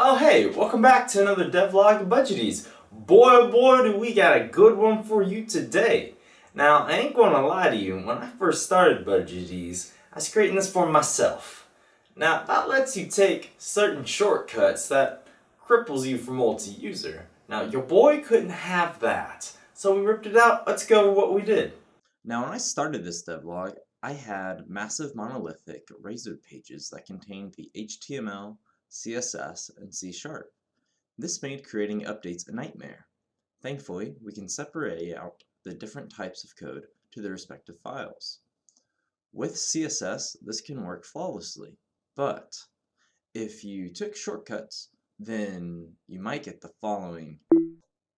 Oh hey, welcome back to another Devlog of Budgeteze. Boy oh boy do we got a good one for you today. Now I ain't gonna lie to you, when I first started Budgeteze, I was creating this for myself. Now that lets you take certain shortcuts that cripples you for multi-user. Now your boy couldn't have that, so we ripped it out. Let's go with what we did. Now when I started this devlog, I had massive monolithic Razor pages that contained the HTML, CSS, and C#. This made creating updates a nightmare. Thankfully, we can separate out the different types of code to their respective files. With CSS, this can work flawlessly, but if you took shortcuts, then you might get the following.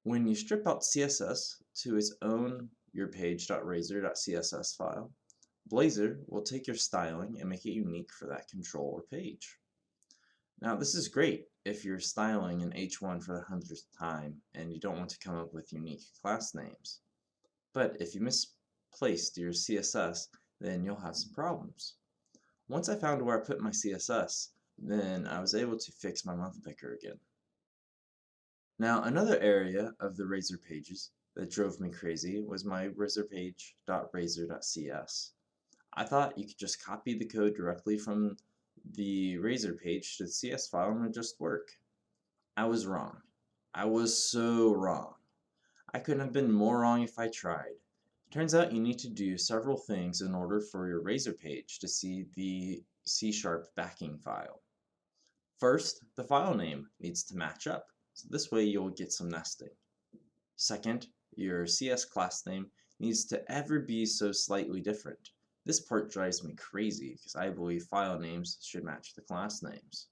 When you strip out CSS to its own yourpage.razor.css file, Blazor will take your styling and make it unique for that control or page. Now this is great if you're styling an H1 for the 100th time and you don't want to come up with unique class names. But if you misplaced your CSS, then you'll have some problems. Once I found where I put my CSS, then I was able to fix my month picker again. Now another area of the Razor pages that drove me crazy was my razorpage.razor.cs. I thought you could just copy the code directly from the Razor page to the CS file and it would just work. I was wrong. I was so wrong. I couldn't have been more wrong if I tried. Turns out you need to do several things in order for your Razor page to see the C# backing file. First, the file name needs to match up, so this way you'll get some nesting. Second, your CS class name needs to ever be so slightly different. This part drives me crazy because I believe file names should match the class names.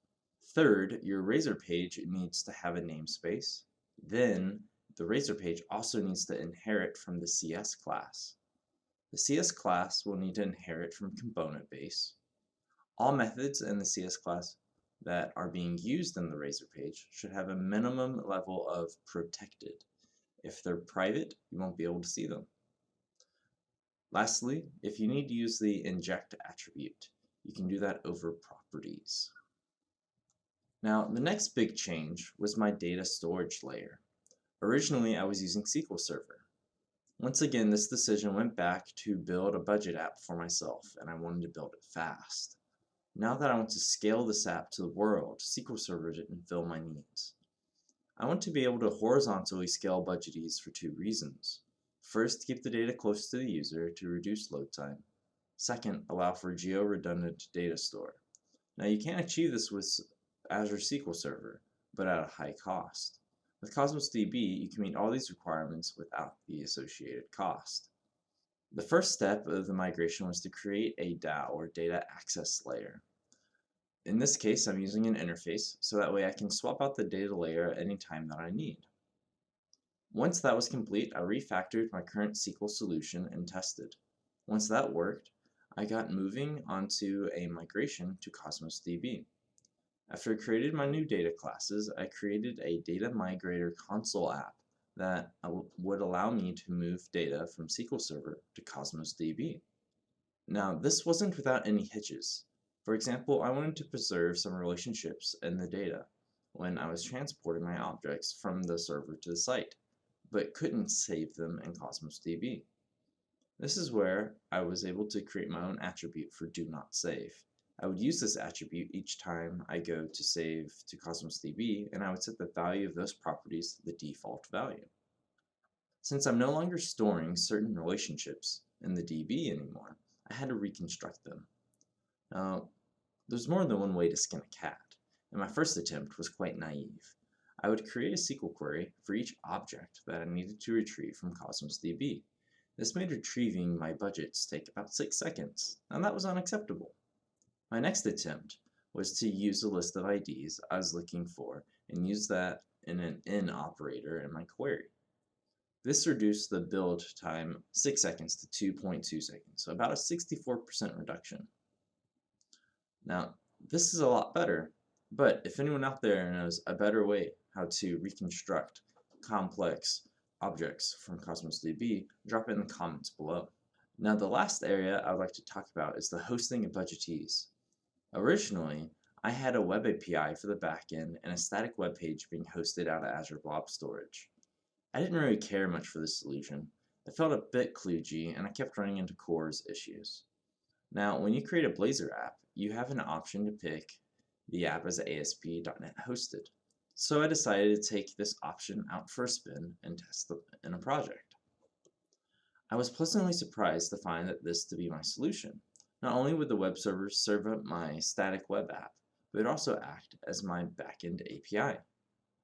Third, your Razor page needs to have a namespace. Then, the Razor page also needs to inherit from the CS class. The CS class will need to inherit from component base. All methods in the CS class that are being used in the Razor page should have a minimum level of protected. If they're private, you won't be able to see them. Lastly, if you need to use the inject attribute, you can do that over properties. Now, the next big change was my data storage layer. Originally, I was using SQL Server. Once again, this decision went back to build a budget app for myself, and I wanted to build it fast. Now that I want to scale this app to the world, SQL Server didn't fill my needs. I want to be able to horizontally scale Budgeteze for two reasons. First, keep the data close to the user to reduce load time. Second, allow for geo-redundant data store. Now you can't achieve this with Azure SQL Server, but at a high cost. With Cosmos DB, you can meet all these requirements without the associated cost. The first step of the migration was to create a DAO, or data access layer. In this case, I'm using an interface, so that way I can swap out the data layer at any time that I need. Once that was complete, I refactored my current SQL solution and tested. Once that worked, I got moving onto a migration to Cosmos DB. After I created my new data classes, I created a data migrator console app that would allow me to move data from SQL Server to Cosmos DB. Now, this wasn't without any hitches. For example, I wanted to preserve some relationships in the data when I was transporting my objects from the server to the site, but couldn't save them in Cosmos DB. This is where I was able to create my own attribute for do not save. I would use this attribute each time I go to save to Cosmos DB, and I would set the value of those properties to the default value. Since I'm no longer storing certain relationships in the DB anymore, I had to reconstruct them. Now, there's more than one way to skin a cat, and my first attempt was quite naive. I would create a SQL query for each object that I needed to retrieve from Cosmos DB. This made retrieving my budgets take about 6 seconds, and that was unacceptable. My next attempt was to use a list of IDs I was looking for and use that in an in operator in my query. This reduced the build time 6 seconds to 2.2 seconds, so about a 64% reduction. Now, this is a lot better, but if anyone out there knows a better way how to reconstruct complex objects from Cosmos DB, drop it in the comments below. Now, the last area I would like to talk about is the hosting of Budgeteze. Originally, I had a web API for the backend and a static web page being hosted out of Azure Blob Storage. I didn't really care much for this solution. It felt a bit kludgy, and I kept running into CORS issues. Now, when you create a Blazor app, you have an option to pick the app as ASP.NET hosted. So I decided to take this option out for a spin and test it in a project. I was pleasantly surprised to find that this to be my solution. Not only would the web server serve up my static web app, but it would also act as my backend API.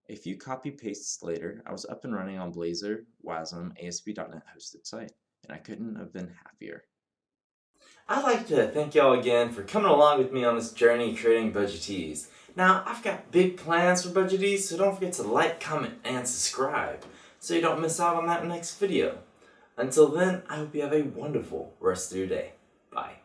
A few copy pastes later, I was up and running on Blazor, WASM, ASP.NET hosted site, and I couldn't have been happier. I'd like to thank y'all again for coming along with me on this journey creating Budgeteze. Now, I've got big plans for Budgeteze, so don't forget to like, comment, and subscribe so you don't miss out on that next video. Until then, I hope you have a wonderful rest of your day. Bye.